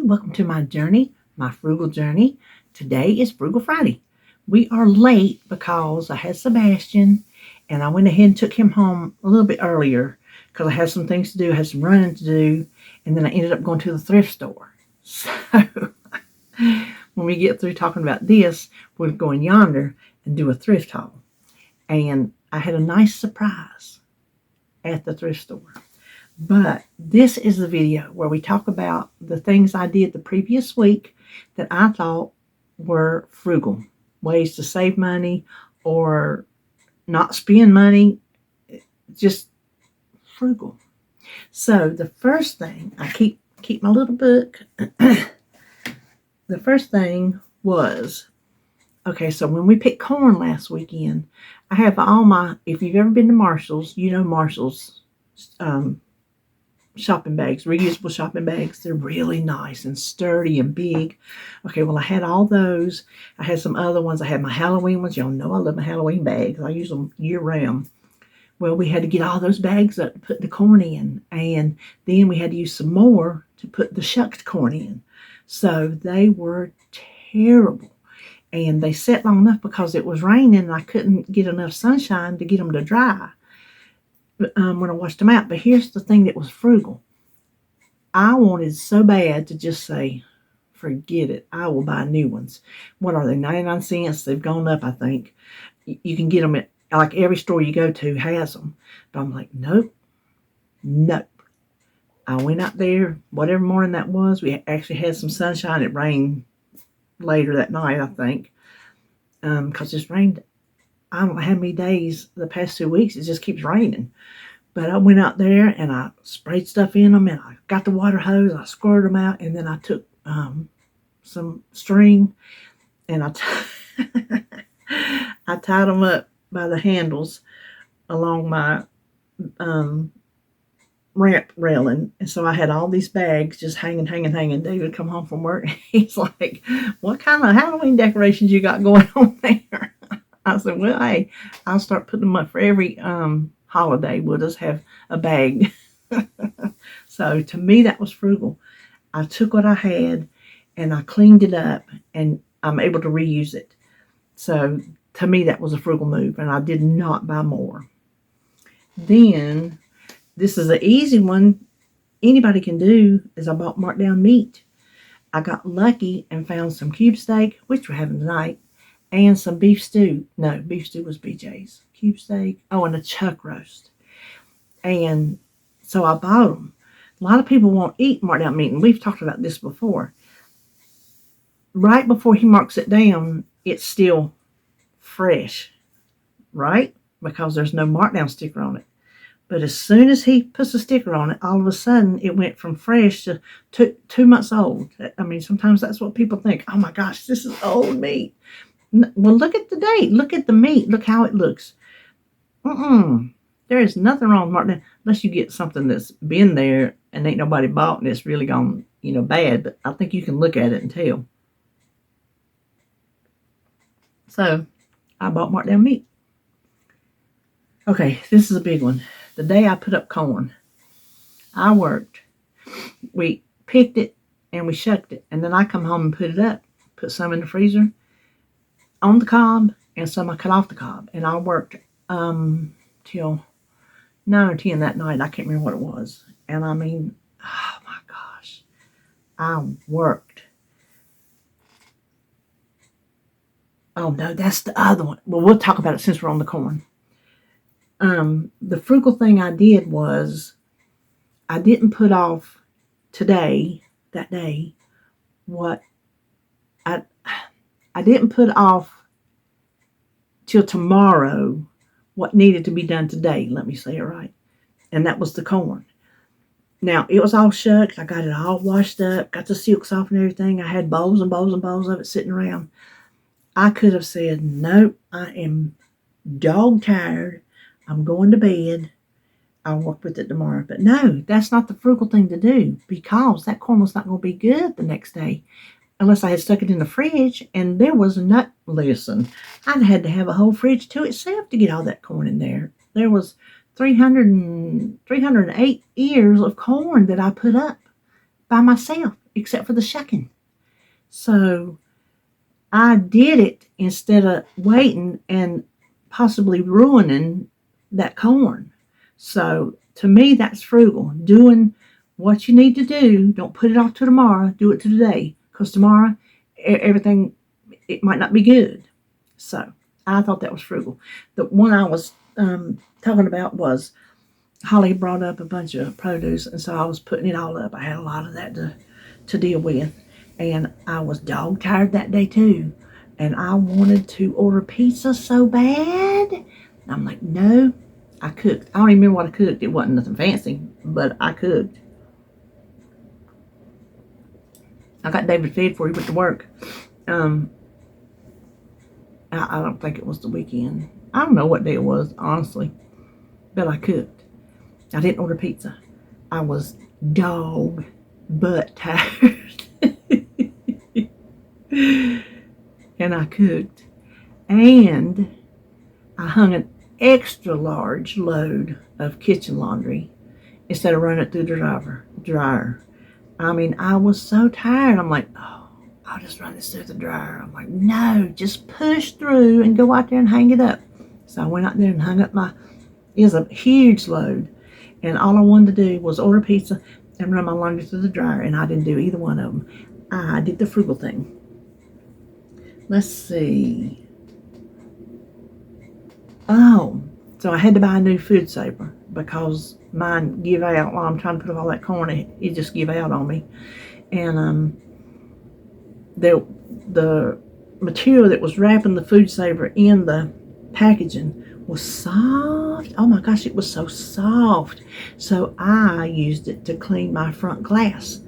welcome to my journey, my frugal journey. Today is Frugal Friday. We are late because I had Sebastian and I went ahead and took him home a little bit earlier because I had some things to do, I had some running to do, and then I ended up going to the thrift store. So when we get through talking about this, we're going yonder and do a thrift haul. And I had a nice surprise at the thrift store. But this is the video where we talk about the things I did the previous week that I thought were frugal. Ways to save money or not spend money. Just frugal. So the first thing, I keep my little book. The first thing was, okay, so when we picked corn last weekend, I have all my, if you've ever been to Marshall's, you know Marshall's shopping bags, reusable shopping bags. They're really nice and sturdy and big. Okay, well, I had all those. I had some other ones. I had my Halloween ones. Y'all know I love my Halloween bags. I use them year round. Well, we had to get all those bags up to put the corn in. And then we had to use some more to put the shucked corn in. So they were terrible. And they sat long enough because it was raining and I couldn't get enough sunshine to get them to dry when I washed them out. But here's the thing that was frugal. I wanted so bad to just say, forget it. I will buy new ones. What are they? 99 cents. They've gone up, I think. You can get them at, like, every store you go to has them. But I'm like, nope. I went out there, whatever morning that was. We actually had some sunshine. It rained later that night, I think, because it's rained. I don't know how many days the past 2 weeks. It just keeps raining. But I went out there and I sprayed stuff in them and I got the water hose. I squirted them out and then I took some string and I tied them up by the handles along my ramp railing. And so I had all these bags just hanging. David would come home from work and he's like, what kind of Halloween decorations you got going on there? I said, well, hey, I'll start putting them up for every holiday. We'll just have a bag. So to me, that was frugal. I took what I had and I cleaned it up and I'm able to reuse it. So to me, that was a frugal move and I did not buy more. Then, this is an easy one anybody can do, is I bought marked down meat. I got lucky and found some cube steak, which we're having tonight, and some beef stew. No, beef stew was BJ's. Cube steak. Oh, and a chuck roast. And so I bought them. A lot of people won't eat marked down meat, and we've talked about this before. Right before he marks it down, it's still fresh, right? Because there's no markdown sticker on it. But as soon as he puts a sticker on it, all of a sudden it went from fresh to 2 months old. I mean, sometimes that's what people think. Oh my gosh, this is old meat. Well, look at the date. Look at the meat. Look how it looks. There is nothing wrong with markdown unless you get something that's been there and ain't nobody bought and it's really gone, bad. But I think you can look at it and tell. So I bought marked down meat. Okay, this is a big one. The day I put up corn, I worked. We picked it and we shucked it. And then I come home and put it up. Put some in the freezer on the cob and some I cut off the cob. And I worked till 9 or 10 that night. I can't remember what it was. And I mean, oh my gosh, I worked. Oh no, that's the other one. Well, we'll talk about it since we're on the corn. The frugal thing I did was I didn't put off that day, what I didn't put off till tomorrow what needed to be done today. Let me say it right. And that was the corn. Now, it was all shucked. I got it all washed up, got the silks off and everything. I had bowls and bowls and bowls of it sitting around. I could have said, nope, I am dog tired. I'm going to bed. I'll work with it tomorrow. But no, that's not the frugal thing to do because that corn was not going to be good the next day unless I had stuck it in the fridge and there was nut. Listen, I'd had to have a whole fridge to itself to get all that corn in there. There was 308 ears of corn that I put up by myself. except for the shucking. So I did it instead of waiting and possibly ruining that corn. So to me, that's frugal. Doing what you need to do. Don't put it off to tomorrow. Do it today, because tomorrow everything, it might not be good. So I thought that was frugal. The one I was talking about was Holly brought up a bunch of produce, and so I was putting it all up. I had a lot of that to deal with, and I was dog tired that day too. And I wanted to order pizza so bad. I'm like, no, I cooked. I don't even remember what I cooked. It wasn't nothing fancy, but I cooked. I got David fed before he went to work. I don't think it was the weekend. I don't know what day it was, honestly, but I cooked. I didn't order pizza. I was dog butt tired. And I cooked. And I hung an extra large load of kitchen laundry instead of running it through the dryer. I mean, I was so tired. I'm like, oh, I'll just run this through the dryer. I'm like, no, just push through and go out there and hang it up. So I went out there and hung up it was a huge load. And all I wanted to do was order pizza and run my laundry through the dryer. And I didn't do either one of them. I did the frugal thing. Let's see. Oh, so I had to buy a new food saver because mine give out while I'm trying to put up all that corn. It just give out on me. And the material that was wrapping the food saver in the packaging was soft. Oh my gosh, it was so soft. So I used it to clean my front glass.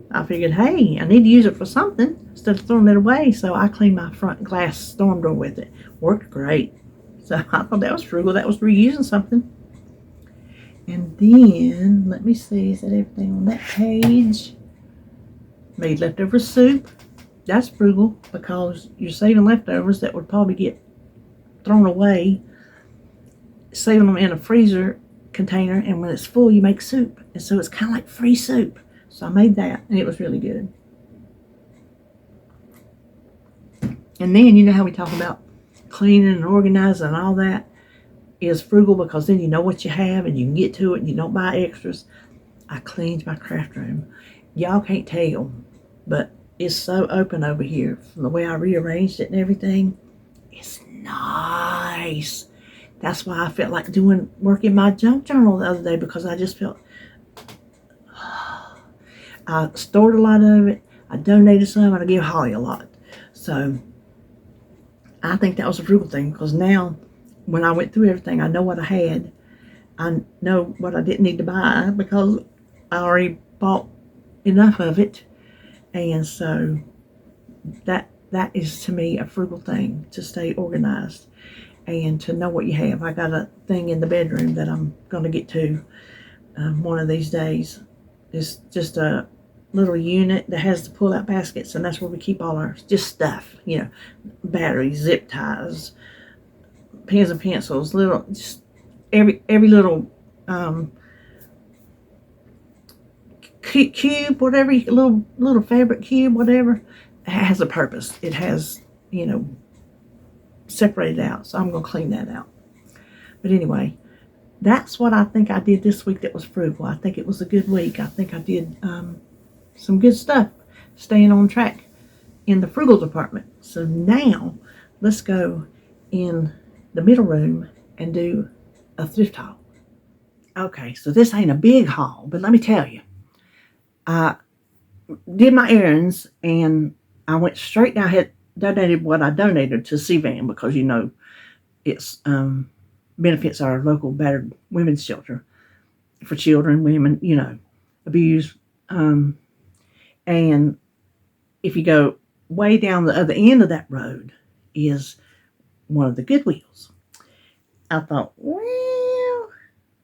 I figured, hey, I need to use it for something instead of throwing it away. So I cleaned my front glass storm door with it. Worked great. So I thought that was frugal. That was reusing something. And then, let me see, is that everything on that page? Made leftover soup. That's frugal because you're saving leftovers that would probably get thrown away. Saving them in a freezer container, and when it's full, you make soup. And so it's kind of like free soup. So I made that, and it was really good. And then, you know how we talk about cleaning and organizing and all that is frugal because then you know what you have and you can get to it and you don't buy extras. I cleaned my craft room. Y'all can't tell, but it's so open over here from the way I rearranged it and everything. It's nice. That's why I felt like working my junk journal the other day, because I just felt I stored a lot of it. I donated some, and I gave Holly a lot. So I think that was a frugal thing, because now when I went through everything, I know what I had. I know what I didn't need to buy because I already bought enough of it. And so that is to me a frugal thing, to stay organized and to know what you have. I got a thing in the bedroom that I'm going to get to one of these days. It's just a little unit that has the pull-out baskets, and that's where we keep all our just stuff, batteries, zip ties, pens and pencils, just every little cube, whatever, little fabric cube, whatever, has a purpose. It has, separated out. So I'm going to clean that out. But anyway, that's what I think I did this week that was frugal. I think it was a good week. I think I did some good stuff, staying on track in the frugal department. So now let's go in the middle room and do a thrift haul. Okay, so this ain't a big haul, but let me tell you, I did my errands and I went straight down. I had donated what I donated to CVAN because it's benefits our local battered women's shelter for children, women, abused. And if you go way down the other end of that road is one of the Goodwills. I thought, well,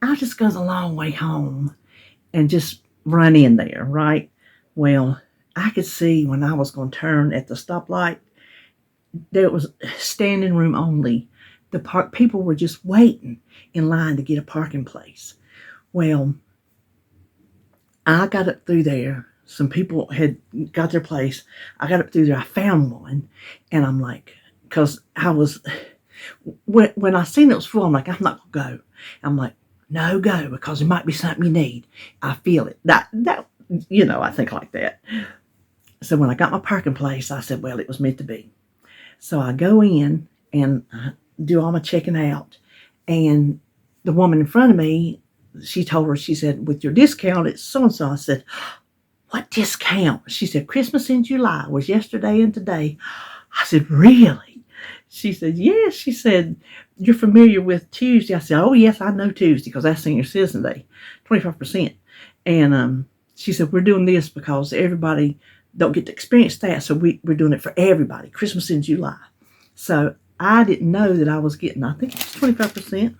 I'll just go the long way home and just run in there, right? Well, I could see when I was going to turn at the stoplight, there was standing room only. People were just waiting in line to get a parking place. Well, I got up through there some people had got their place. I got up through there. I found one, and I'm like, because I was when I seen it was full, I'm like, I'm not gonna go. I'm like, no, go, because it might be something you need. I feel it. That I think like that. So when I got my parking place, I said, well, it was meant to be. So I go in and I do all my checking out, and the woman in front of me, she told her, she said, with your discount, it's so and so. I said, what discount? She said, Christmas in July was yesterday and today. I said, really? She said, yes. She said, you're familiar with Tuesday? I said, oh, yes, I know Tuesday because that's Senior Citizen Day, 25%. And she said, we're doing this because everybody don't get to experience that, so we're doing it for everybody, Christmas in July. So I didn't know that I was getting, I think it was 25%.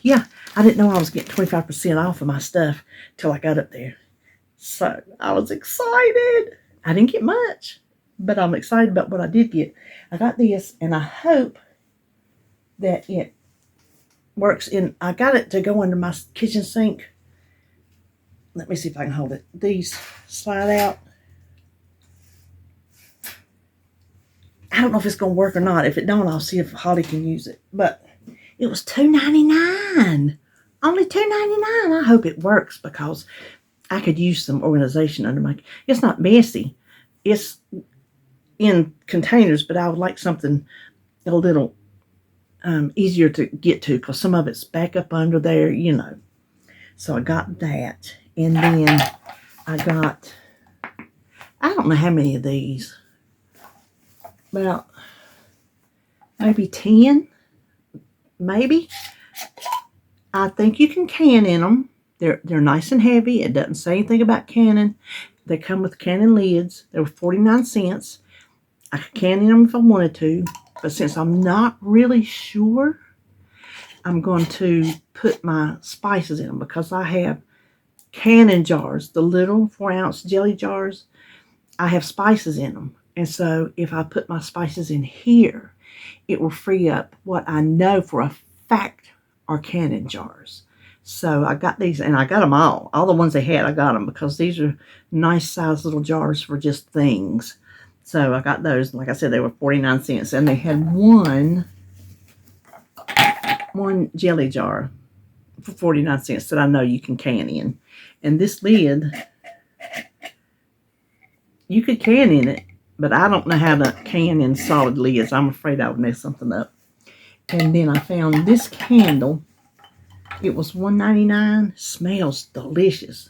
Yeah, I didn't know I was getting 25% off of my stuff till I got up there. So I was excited. I didn't get much, but I'm excited about what I did get. I got this, and I hope that it works I got it to go under my kitchen sink. Let me see if I can hold it. These slide out. I don't know if it's going to work or not. If it don't, I'll see if Holly can use it. But it was $2.99. Only $2.99. I hope it works because I could use some organization under my... It's not messy. It's in containers, but I would like something a little easier to get to because some of it's back up under there, So I got that. And then I got... I don't know how many of these. About maybe 10, maybe. I think you can can in them. They're nice and heavy. It doesn't say anything about canning. They come with canning lids. They were 49 cents. I could can in them if I wanted to, but since I'm not really sure, I'm going to put my spices in them because I have canning jars, the little 4-ounce jelly jars. I have spices in them. And so if I put my spices in here, it will free up what I know for a fact are canning jars. So I got these, and I got them all. All the ones they had, I got them because these are nice sized little jars for just things. So I got those. Like I said, they were 49 cents. And they had one jelly jar for 49 cents that I know you can can in. And this lid, you could can in it. But I don't know how to can in solid lids. I'm afraid I would mess something up. And then I found this candle. It was $1.99. Smells delicious.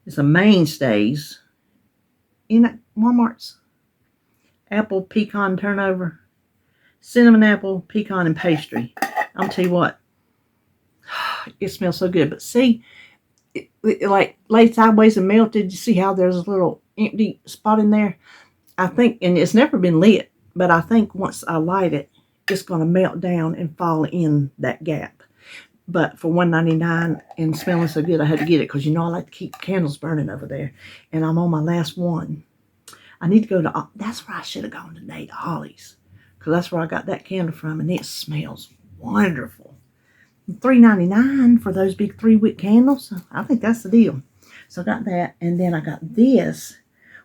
It's a Mainstays. In Walmart's. Apple pecan turnover. Cinnamon apple, pecan, and pastry. I'll tell you what. It smells so good. But see, it like laid sideways and melted. You see how there's a little empty spot in there? I think, and it's never been lit, but I think once I light it, it's going to melt down and fall in that gap. But for $1.99 and smelling so good, I had to get it because I like to keep candles burning over there. And I'm on my last one. I need to go to, that's where I should have gone today, to Holly's, because that's where I got that candle from, and it smells wonderful. $3.99 for those big 3-wick candles. I think that's the deal. So I got that, and then I got this,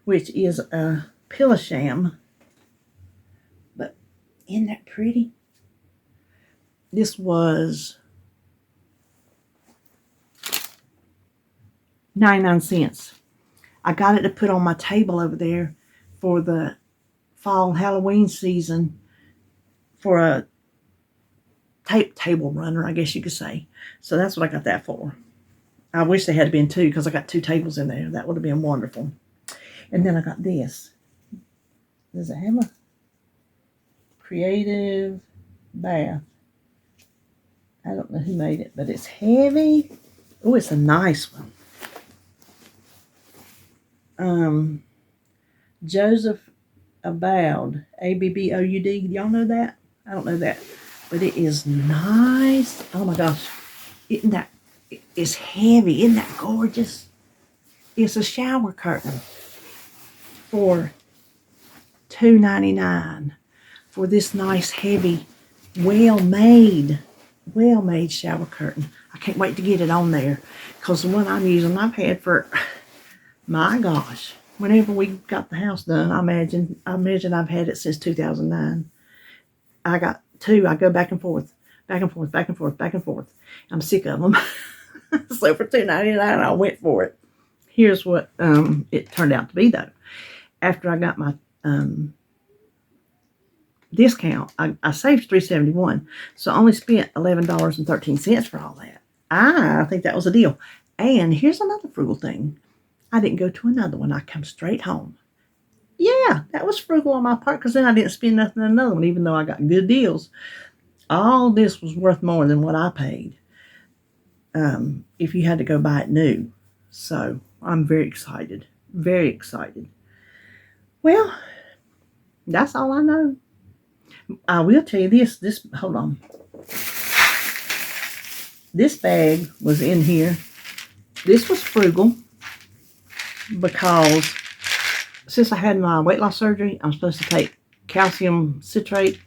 which is a Pillasham, but isn't that pretty? This was 99 cents. I got it to put on my table over there for the fall Halloween season for a table runner, I guess you could say. So that's what I got that for. I wish they had been 2 because I got 2 tables in there. That would have been wonderful. And then I got this. Does it have a creative bath? I don't know who made it, but it's heavy. Oh, it's a nice one. Joseph Aboud, Abboud. Y'all know that? I don't know that, but it is nice. Oh my gosh, isn't that? It's heavy. Isn't that gorgeous? It's a shower curtain for $2.99 for this nice, heavy, well-made shower curtain. I can't wait to get it on there because the one I'm using, I've had for My gosh. Whenever we got the house done, I imagine I've had it since 2009. I got two. I go back and forth, back and forth, back and forth, back and forth. I'm sick of them. So for $2.99, I went for it. Here's what it turned out to be, though. After I got my discount, I saved $3.71, so I only spent $11.13 for all that. I think that was a deal. And here's another frugal thing. I didn't go to another one. I come straight home. Yeah, that was frugal on my part, because then I didn't spend nothing on another one, even though I got good deals. All this was worth more than what I paid if you had to go buy it new. So I'm very excited. Very excited. Well, that's all I know. I will tell you this. Hold on. This bag was in here. This was frugal because since I had my weight loss surgery, I'm supposed to take calcium citrate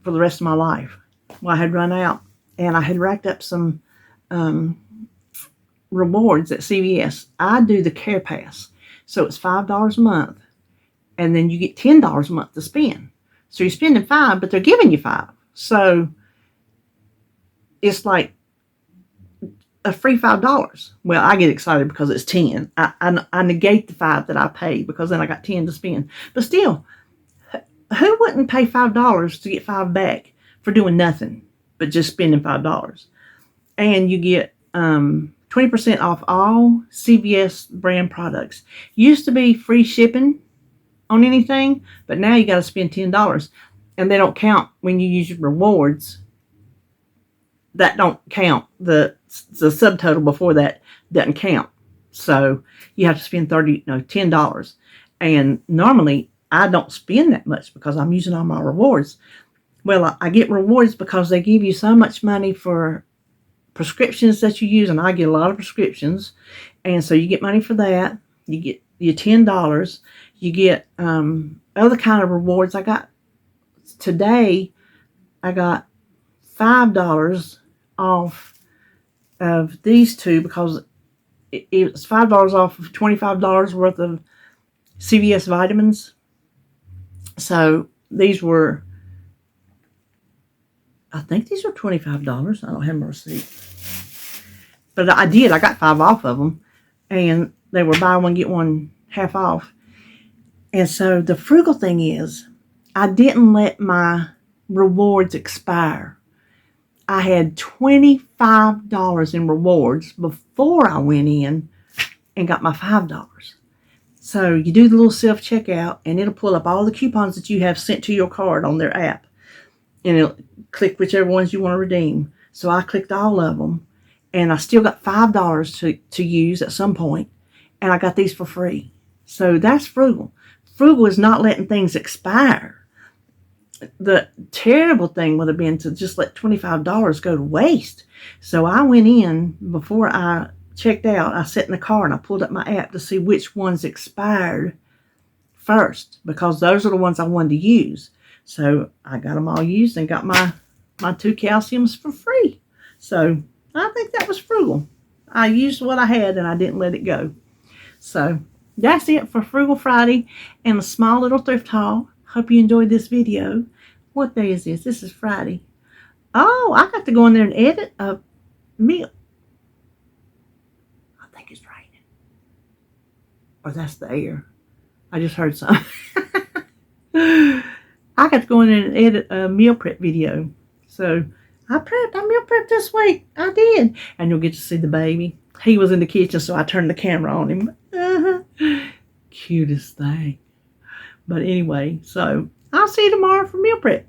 for the rest of my life. Well, I had run out, and I had racked up some rewards at CVS. I do the Care Pass, so it's $5 a month, and then you get $10 a month to spend. So you're spending $5, but they're giving you $5. So it's like a free $5. Well, I get excited because it's 10. I negate the 5 that I paid, because then I got 10 to spend. But still, who wouldn't pay $5 to get 5 back for doing nothing but just spending $5? And you get 20% off all CVS brand products. Used to be free shipping on anything, but now you got to spend $10, and they don't count when you use your rewards. That don't count. The subtotal before that doesn't count. So you have to spend $10. And normally I don't spend that much because I'm using all my rewards. Well, I get rewards because they give you so much money for prescriptions that you use, and I get a lot of prescriptions. And so you get money for that. You get your $10. You get other kind of rewards. I got today, I got $5 off of these two, because it's $5 off of $25 worth of CVS vitamins. So these were, I think these were $25. I don't have my receipt, but I got 5 off of them, and they were buy one get one half off. And so the frugal thing is, I didn't let my rewards expire. I had $25 in rewards before I went in and got my $5. So you do the little self-checkout, and it'll pull up all the coupons that you have sent to your card on their app. And it'll click whichever ones you want to redeem. So I clicked all of them, and I still got $5 to use at some point, and I got these for free. So that's frugal. Frugal is not letting things expire. The terrible thing would have been to just let $25 go to waste. So I went in, before I checked out, I sat in the car and I pulled up my app to see which ones expired first, because those are the ones I wanted to use. So I got them all used and got my 2 calciums for free. So I think that was frugal. I used what I had and I didn't let it go. So that's it for Frugal Friday and a small little thrift haul. Hope you enjoyed this video. What day is this? This is Friday. Oh, I got to go in there and edit a meal. I think it's raining. Or that's the air. I just heard something. I got to go in there and edit a meal prep video. So I meal prepped this week. I did. And you'll get to see the baby. He was in the kitchen, so I turned the camera on him. Cutest thing. But anyway, so I'll see you tomorrow for meal prep.